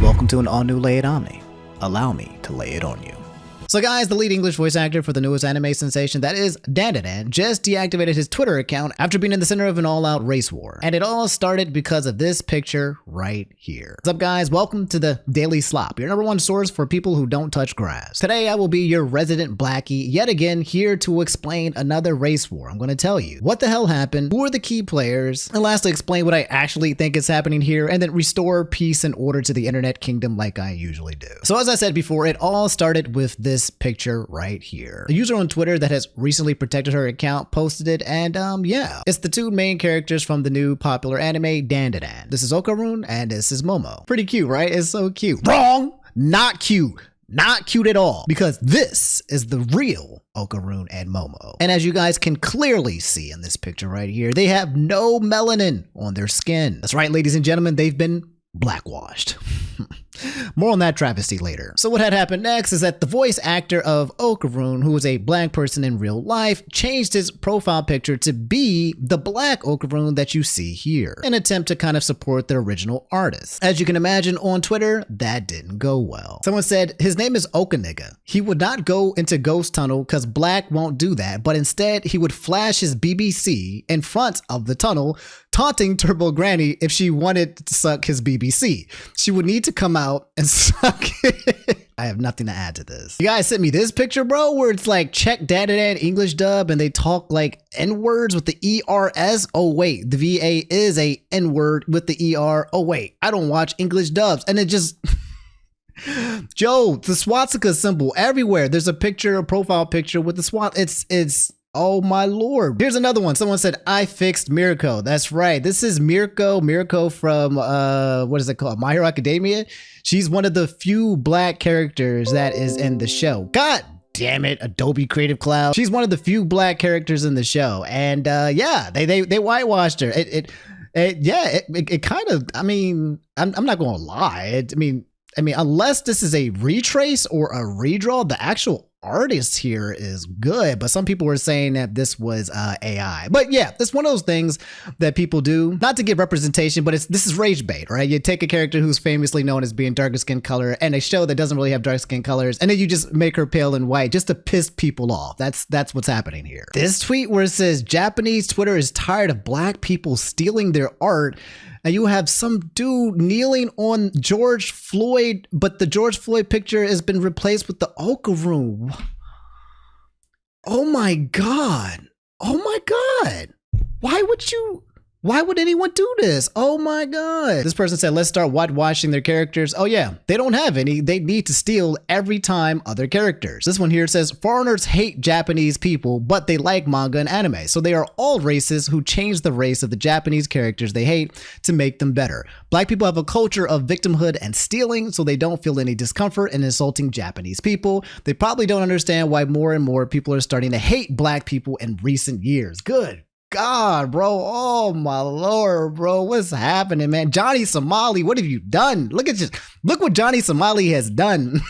Welcome to an all-new Lay It Omni. Allow me to lay it on you. So guys, the lead English voice actor for the newest anime sensation, that is DanDaDan, just deactivated his Twitter account after being in the center of an all-out race war. And it all started because of this picture right here. What's up guys? Welcome to the Daily Slop, your number one source for people who don't touch grass. Today I will be your resident blackie, yet again here to explain another race war. I'm going to tell you what the hell happened, who are the key players, and lastly explain what I actually think is happening here, and then restore peace and order to the internet kingdom like I usually do. So as I said before, it all started with this picture right here. A user on Twitter that has recently protected her account posted it, and yeah, it's the two main characters from the new popular anime DanDaDan. This is Okarun and this is Momo. Pretty cute, right? It's so cute. Wrong! Not cute. Not cute at all, because this is the real Okarun and Momo. And as you guys can clearly see in this picture right here, they have no melanin on their skin. That's right, ladies and gentlemen, they've been blackwashed. More on that travesty later. So what had happened next is that the voice actor of Okarun, who was a black person in real life, changed his profile picture to be the black Okarun that you see here, in an attempt to kind of support the original artist. As you can imagine on Twitter, that didn't go well. Someone said his name is Okanigga. He would not go into Ghost Tunnel because black won't do that, but instead he would flash his BBC in front of the tunnel, taunting Turbo Granny if she wanted to suck his BBC. She would need to come out and suck it. I have nothing to add to this. You guys sent me this picture, bro, where it's like check DanDaDan English dub and they talk like N-words with the ERS. Oh wait, the VA is a N-word with the ER. Oh wait, I don't watch English dubs. And it just... Joe, the swastika symbol everywhere. There's a picture, a profile picture with the swat. It's oh my lord. Here's another one. Someone said, I fixed Mirko. That's right. This is Mirko from, what is it called? My Hero Academia. She's one of the few black characters that is in the show. God damn it, Adobe Creative Cloud. She's one of the few black characters in the show. And yeah, they whitewashed her. It kind of, I mean, I'm not going to lie. I mean, unless this is a retrace or a redraw, the actual artist here is good, but some people were saying that this was AI. But yeah, it's one of those things that people do not to give representation, but this is rage bait, right? You take a character who's famously known as being darker skin color and a show that doesn't really have dark skin colors, and then you just make her pale and white just to piss people off. That's what's happening here. This tweet where it says Japanese Twitter is tired of black people stealing their art. And you have some dude kneeling on George Floyd, but the George Floyd picture has been replaced with the Okarun. Oh my God. Oh my God. Why would anyone do this? Oh my God. This person said, let's start whitewashing their characters. Oh yeah, they don't have any. They need to steal every time other characters. This one here says, foreigners hate Japanese people, but they like manga and anime. So they are all racists who change the race of the Japanese characters they hate to make them better. Black people have a culture of victimhood and stealing, so they don't feel any discomfort in insulting Japanese people. They probably don't understand why more and more people are starting to hate black people in recent years. Good God, bro. Oh my lord, bro. What's happening, man? Johnny Somali, what have you done? Look what Johnny Somali has done.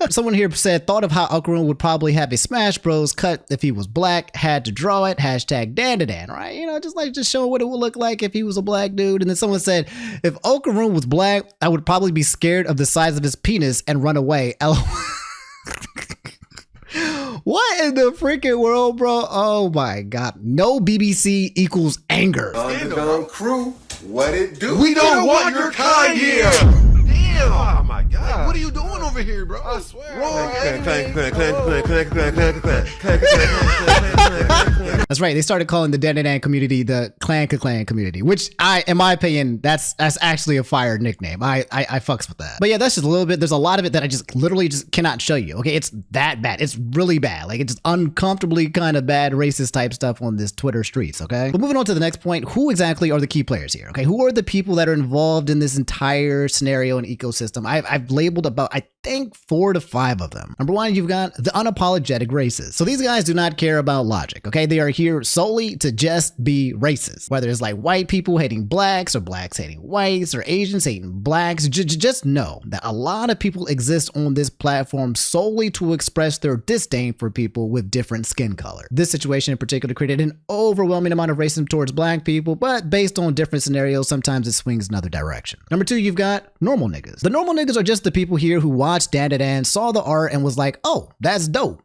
Someone here said, thought of how Okarun would probably have a Smash Bros cut if he was black, had to draw it, hashtag DanDaDan, right? You know, just showing what it would look like if he was a black dude. And then someone said, if Okarun was black, I would probably be scared of the size of his penis and run away. What in the freaking world, bro? Oh my God. No BBC equals anger. Underground crew, what it do? We don't want your kind here. Damn. Oh my God. What are you doing over here, bro? I swear. That's right. They started calling the DanDaDan community the Clan community, which in my opinion, that's actually a fire nickname. I fucks with that. But yeah, that's just a little bit. There's a lot of it that I just literally just cannot show you. Okay, it's that bad. It's really bad. Like it's just uncomfortably kind of bad racist type stuff on this Twitter streets. Okay, but moving on to the next point. Who exactly are the key players here? Okay, who are the people that are involved in this entire scenario and ecosystem? I've labeled about think 4 to 5 of them. Number 1, you've got the unapologetic racists. So these guys do not care about logic, okay? They are here solely to just be racist. Whether it's like white people hating blacks or blacks hating whites or Asians hating blacks, just know that a lot of people exist on this platform solely to express their disdain for people with different skin color. This situation in particular created an overwhelming amount of racism towards black people, but based on different scenarios, sometimes it swings another direction. Number 2, you've got normal niggas. The normal niggas are just the people here who watched DanDaDan, saw the art, and was like, oh, that's dope.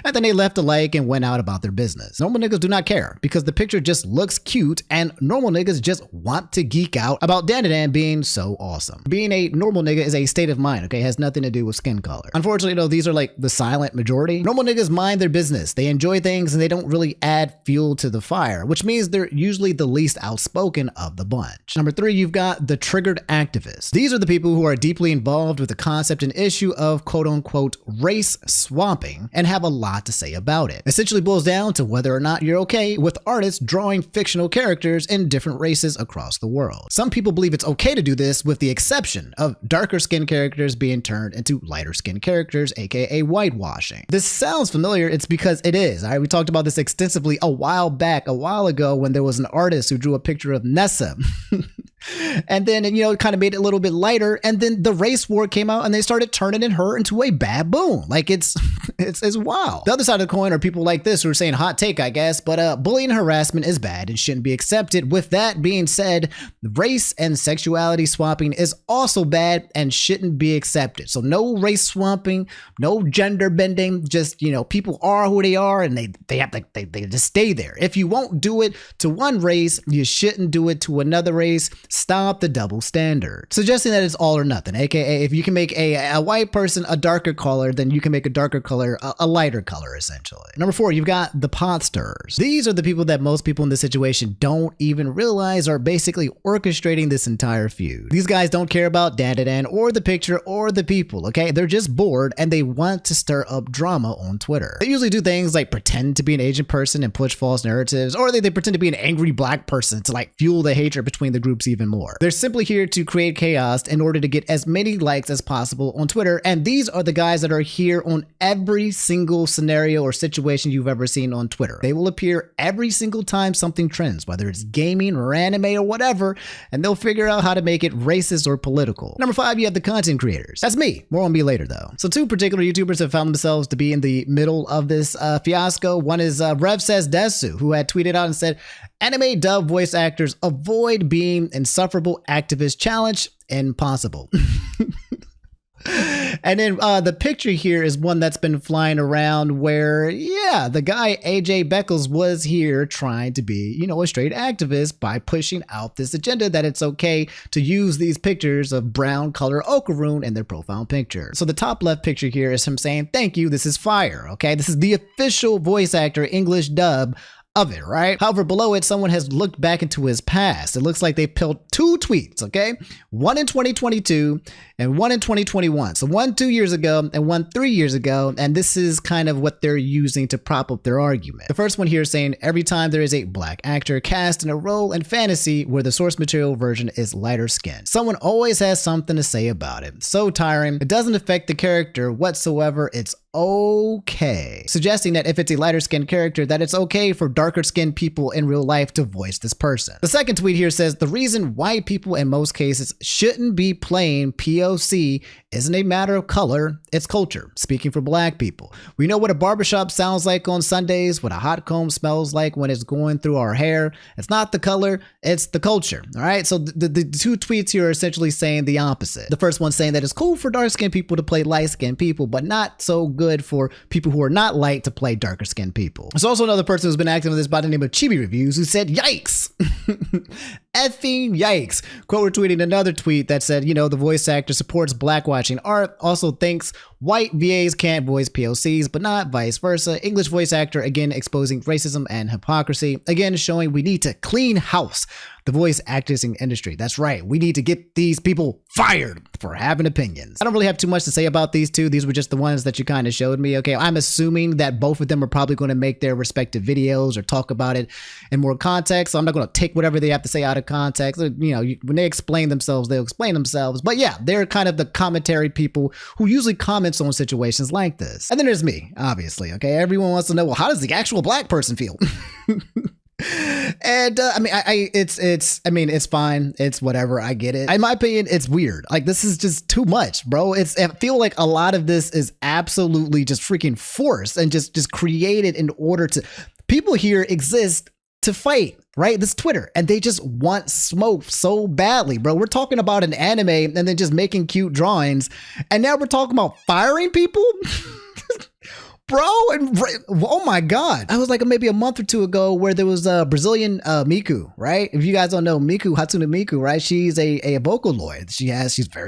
And then they left a like and went out about their business. Normal niggas do not care because the picture just looks cute, and normal niggas just want to geek out about DanDaDan being so awesome. Being a normal nigga is a state of mind, okay? It has nothing to do with skin color. Unfortunately, though, these are like the silent majority. Normal niggas mind their business. They enjoy things and they don't really add fuel to the fire, which means they're usually the least outspoken of the bunch. Number 3, you've got the triggered activists. These are the people who are deeply involved with the concept and issue of quote-unquote race swapping and have a lot to say about it. Essentially boils down to whether or not you're okay with artists drawing fictional characters in different races across the world. Some people believe it's okay to do this with the exception of darker skinned characters being turned into lighter skinned characters, aka whitewashing. This sounds familiar, it's because it is. All right, we talked about this extensively a while ago when there was an artist who drew a picture of Nessa. And then, kind of made it a little bit lighter. And then the race war came out and they started turning her into a baboon. Like it's wild. The other side of the coin are people like this who are saying hot take, I guess, but bullying and harassment is bad and shouldn't be accepted. With that being said, race and sexuality swapping is also bad and shouldn't be accepted. So no race swapping, no gender bending, just, people are who they are and they just stay there. If you won't do it to one race, you shouldn't do it to another race. Stop the double standard. Suggesting that it's all or nothing, aka if you can make a white person a darker color, then you can make a darker color a lighter color, essentially. Number 4, you've got the pot stirrers. These are the people that most people in this situation don't even realize are basically orchestrating this entire feud. These guys don't care about DanDaDan or the picture or the people, okay? They're just bored and they want to stir up drama on Twitter. They usually do things like pretend to be an Asian person and push false narratives, or they pretend to be an angry black person to like fuel the hatred between the groups even more. They're simply here to create chaos in order to get as many likes as possible on Twitter, and these are the guys that are here on every single scenario or situation you've ever seen on Twitter. They will appear every single time something trends, whether it's gaming or anime or whatever, and they'll figure out how to make it racist or political. Number 5, you have the content creators. That's me. More on me later though. So 2 particular YouTubers have found themselves to be in the middle of this fiasco. One is Rev Says Desu, who had tweeted out and said, anime dub voice actors avoid being insufferable activist challenge impossible. And then the picture here is one that's been flying around where, yeah, the guy AJ Beckles was here trying to be, a straight activist by pushing out this agenda that it's okay to use these pictures of brown color Okaroon in their profile picture. So the top left picture here is him saying, thank you, this is fire, okay? This is the official voice actor English dub of it, right? However, below it, someone has looked back into his past. It looks like they pulled 2 tweets, okay? One in 2022 and one in 2021. So one 2 years ago and one 3 years ago. And this is kind of what they're using to prop up their argument. The first one here is saying every time there is a black actor cast in a role in fantasy where the source material version is lighter skinned, someone always has something to say about it. So tiring. It doesn't affect the character whatsoever. It's okay. Suggesting that if it's a lighter skinned character, that it's okay for darker skinned people in real life to voice this person. The second tweet here says the reason white people in most cases shouldn't be playing POC isn't a matter of color, it's culture. Speaking for black people, we know what a barbershop sounds like on Sundays, what a hot comb smells like when it's going through our hair. It's not the color, it's the culture. All right. So the 2 tweets here are essentially saying the opposite. The first one saying that it's cool for dark skinned people to play light skinned people, but not so good for people who are not light to play darker skinned people. There's also another person who's been active in this by the name of Chibi Reviews who said, yikes. Effing yikes. Quote retweeting another tweet that said, the voice actor supports black watching art, also thinks white VAs can't voice POCs, but not vice versa. English voice actor, again, exposing racism and hypocrisy, again, showing we need to clean house. the voice acting industry. That's right. We need to get these people fired for having opinions. I don't really have too much to say about these two. These were just the ones that you kind of showed me. Okay, I'm assuming that both of them are probably going to make their respective videos or talk about it in more context. So I'm not going to take whatever they have to say out of context. When they explain themselves, they'll explain themselves. But yeah, they're kind of the commentary people who usually comments on situations like this. And then there's me, obviously. Okay, everyone wants to know, well, how does the actual black person feel? And it's fine. It's whatever. I get it. In my opinion, it's weird. Like, this is just too much, bro. I feel like a lot of this is absolutely just freaking forced and just created in order to, people here exist to fight, right? This Twitter, and they just want smoke so badly, bro. We're talking about an anime and then just making cute drawings, and now we're talking about firing people. Bro, and oh my God. I was like maybe a month or two ago where there was a Brazilian Miku, right? If you guys don't know Miku, Hatsune Miku, right? She's a Vocaloid.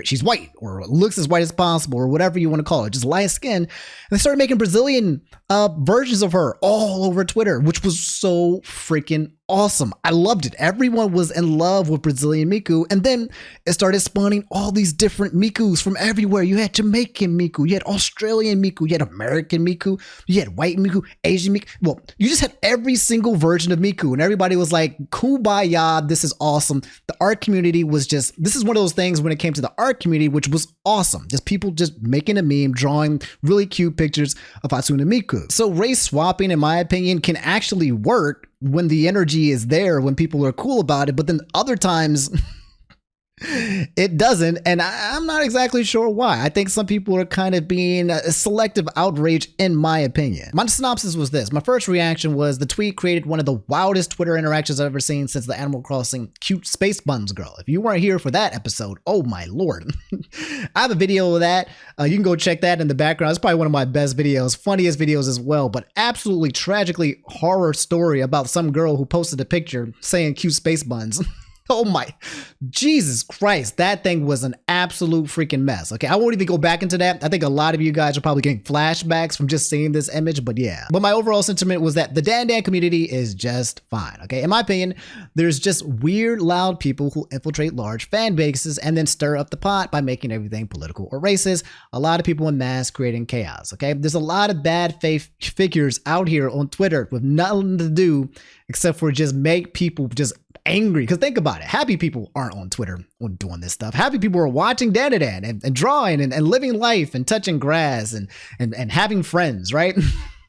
She's white, or looks as white as possible, or whatever you want to call it, just light skin. And they started making Brazilian versions of her all over Twitter, which was so freaking awesome. I loved it. Everyone was in love with Brazilian Miku. And then it started spawning all these different Mikus from everywhere. You had Jamaican Miku, you had Australian Miku, you had American Miku, you had white Miku, Asian Miku. Well, you just had every single version of Miku, and everybody was like, kumbaya, this is awesome. The art community was this is one of those things when it came to the art community, which was awesome. Just people just making a meme, drawing really cute pictures of Hatsune Miku. So race swapping, in my opinion, can actually work when the energy is there, when people are cool about it, but then other times it doesn't, and I'm not exactly sure why. I think some people are kind of being a selective outrage, in my opinion. My synopsis was this. My first reaction was the tweet created one of the wildest Twitter interactions I've ever seen since the Animal Crossing cute space buns girl. If you weren't here for that episode, oh my lord. I have a video of that. You can go check that in the background. It's probably one of my best videos, funniest videos as well, but absolutely tragically horror story about some girl who posted a picture saying cute space buns. Oh my, Jesus Christ, that thing was an absolute freaking mess. Okay, I won't even go back into that. I think a lot of you guys are probably getting flashbacks from just seeing this image, but yeah. But my overall sentiment was that the DanDaDan community is just fine, okay? In my opinion, there's just weird, loud people who infiltrate large fan bases and then stir up the pot by making everything political or racist. A lot of people in mass creating chaos, okay? There's a lot of bad faith figures out here on Twitter with nothing to do except for just make people just angry. Because think about it, happy people aren't on Twitter doing this stuff. Happy people are watching DanDaDan and drawing and living life and touching grass and having friends, right?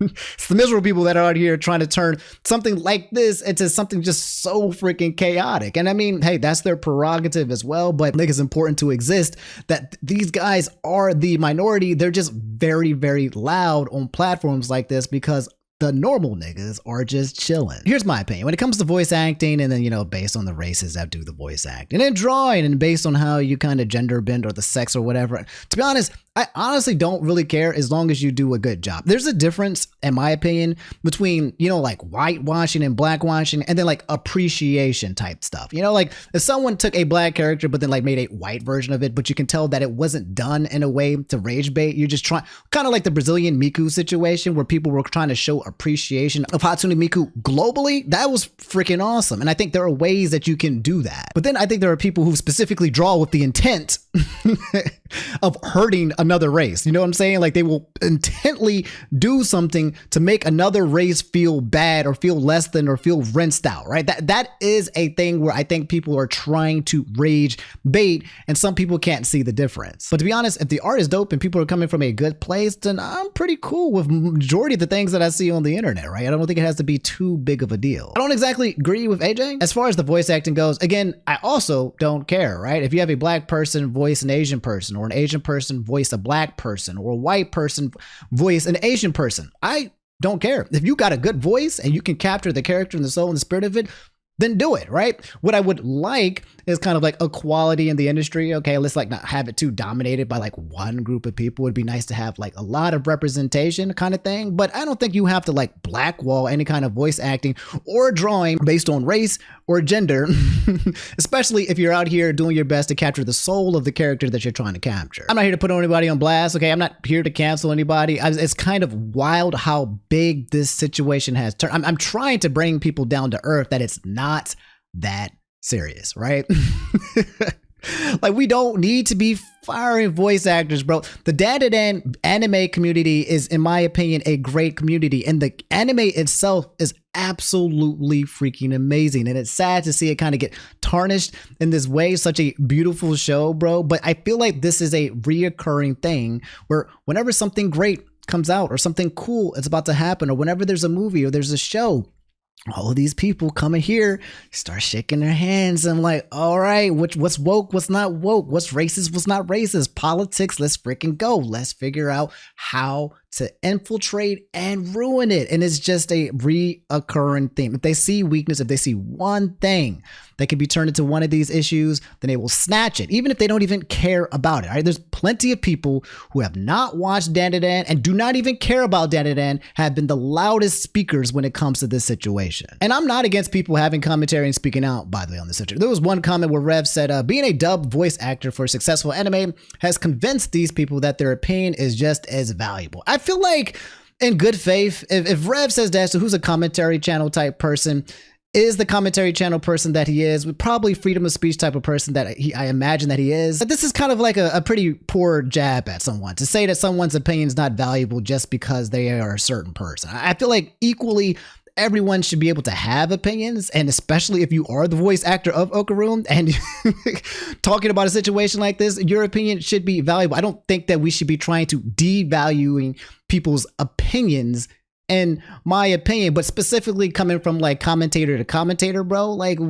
It's the miserable people that are out here trying to turn something like this into something just so freaking chaotic. And I mean, hey, that's their prerogative as well, but I think it's important to exist that these guys are the minority. They're just very, very loud on platforms like this because the normal niggas are just chilling. Here's my opinion. When it comes to voice acting, and then, based on the races that do the voice acting, and drawing, and based on how you kind of gender bend or the sex or whatever, to be honest, I honestly don't really care as long as you do a good job. There's a difference, in my opinion, between, like whitewashing and blackwashing and then like appreciation type stuff. Like if someone took a black character but then like made a white version of it, but you can tell that it wasn't done in a way to rage bait. You're just trying, kind of like the Brazilian Miku situation where people were trying to show appreciation of Hatsune Miku globally. That was freaking awesome. And I think there are ways that you can do that. But then I think there are people who specifically draw with the intent of hurting another race. You know what I'm saying? Like they will intently do something to make another race feel bad or feel less than or feel rinsed out, right? That is a thing where I think people are trying to rage bait, and some people can't see the difference. But to be honest, if the art is dope and people are coming from a good place, then I'm pretty cool with majority of the things that I see on the internet, right? I don't think it has to be too big of a deal. I don't exactly agree with AJ. As far as the voice acting goes, again, I also don't care, right? If you have a black person voice an Asian person, or an Asian person voice a black person, or a white person voice an Asian person, I don't care. If you got a good voice and you can capture the character and the soul and the spirit of it, then do it, right? What I would like is kind of like equality in the industry. Okay, let's like not have it too dominated by like one group of people. It'd be nice to have like a lot of representation kind of thing, but I don't think you have to like blackwall any kind of voice acting or drawing based on race or gender, especially if you're out here doing your best to capture the soul of the character that you're trying to capture. I'm not here to put anybody on blast, okay? I'm not here to cancel anybody. It's kind of wild how big this situation has turned. I'm trying to bring people down to earth that it's not that serious, right? Like, we don't need to be firing voice actors, bro. The DanDaDan anime community is, in my opinion, a great community, and the anime itself is absolutely freaking amazing. And it's sad to see it kind of get tarnished in this way. Such a beautiful show, bro. But I feel like this is a reoccurring thing where whenever something great comes out or something cool is about to happen, or whenever there's a movie or there's a show, all of these people come in here, start shaking their hands. And like, all right, what's woke, what's not woke, what's racist, what's not racist, politics, let's freaking go. Let's figure out how to infiltrate and ruin it. And it's just a reoccurring theme. If they see weakness, if they see one thing that can be turned into one of these issues, then they will snatch it, even if they don't even care about it. All right, there's plenty of people who have not watched DanDaDan and do not even care about DanDaDan have been the loudest speakers when it comes to this situation. And I'm not against people having commentary and speaking out, by the way, on this situation. There was one comment where Rev said, being a dubbed voice actor for a successful anime has convinced these people that their opinion is just as valuable. I feel like, in good faith, if Rev says that, so who's a commentary channel type person, is the commentary channel person that he is, with probably freedom of speech type of person that I imagine that he is. But this is kind of like a pretty poor jab at someone to say that someone's opinion is not valuable just because they are a certain person. I feel like equally everyone should be able to have opinions, and especially if you are the voice actor of Okaroon and talking about a situation like this, your opinion should be valuable. I don't think that we should be trying to devaluing people's opinions, in my opinion, but specifically coming from like commentator to commentator, bro. Like,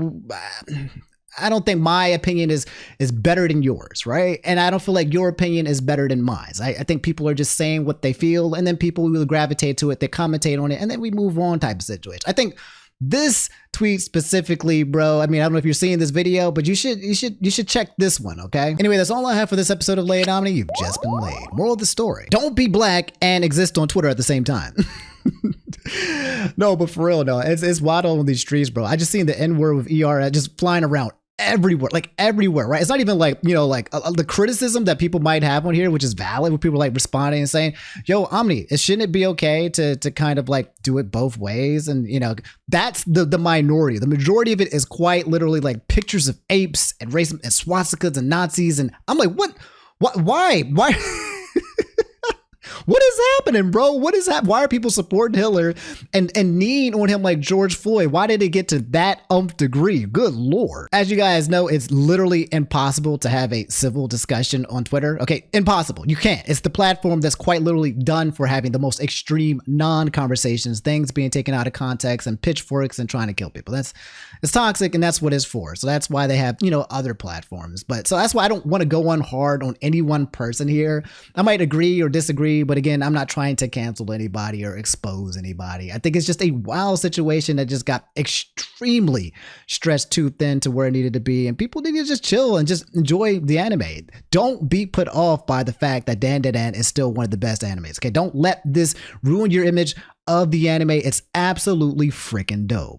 I don't think my opinion is better than yours, right? And I don't feel like your opinion is better than mine. I think people are just saying what they feel, and then people will gravitate to it, they commentate on it, and then we move on type of situation. I think this tweet specifically, bro, I mean, I don't know if you're seeing this video, but you should check this one, okay? Anyway, that's all I have for this episode of Lay It Omni. You've just been laid. Moral of the story: don't be black and exist on Twitter at the same time. No, but for real, no, it's wild on these streets, bro. I just seen the N-word with ER just flying around everywhere, like everywhere, right? It's not even like, you know, like the criticism that people might have on here, which is valid, where people are like responding and saying, yo, Omni, shouldn't it be okay to kind of like do it both ways? And, you know, that's the minority. The majority of it is quite literally like pictures of apes and racism and swastikas and Nazis. And I'm like, what, why? What is happening, bro? What is that? Why are people supporting Hitler and kneeing on him like George Floyd? Why did it get to that degree? Good Lord. As you guys know, it's literally impossible to have a civil discussion on Twitter. Okay, impossible. You can't. It's the platform that's quite literally done for having the most extreme non-conversations, things being taken out of context and pitchforks and trying to kill people. It's toxic, and that's what it's for. So that's why they have, you know, other platforms. But so that's why I don't want to go on hard on any one person here. I might agree or disagree, but again, I'm not trying to cancel anybody or expose anybody. I think it's just a wild situation that just got extremely stretched too thin to where it needed to be. And people need to just chill and just enjoy the anime. Don't be put off by the fact that DanDaDan is still one of the best animes. Okay, don't let this ruin your image of the anime. It's absolutely freaking dope.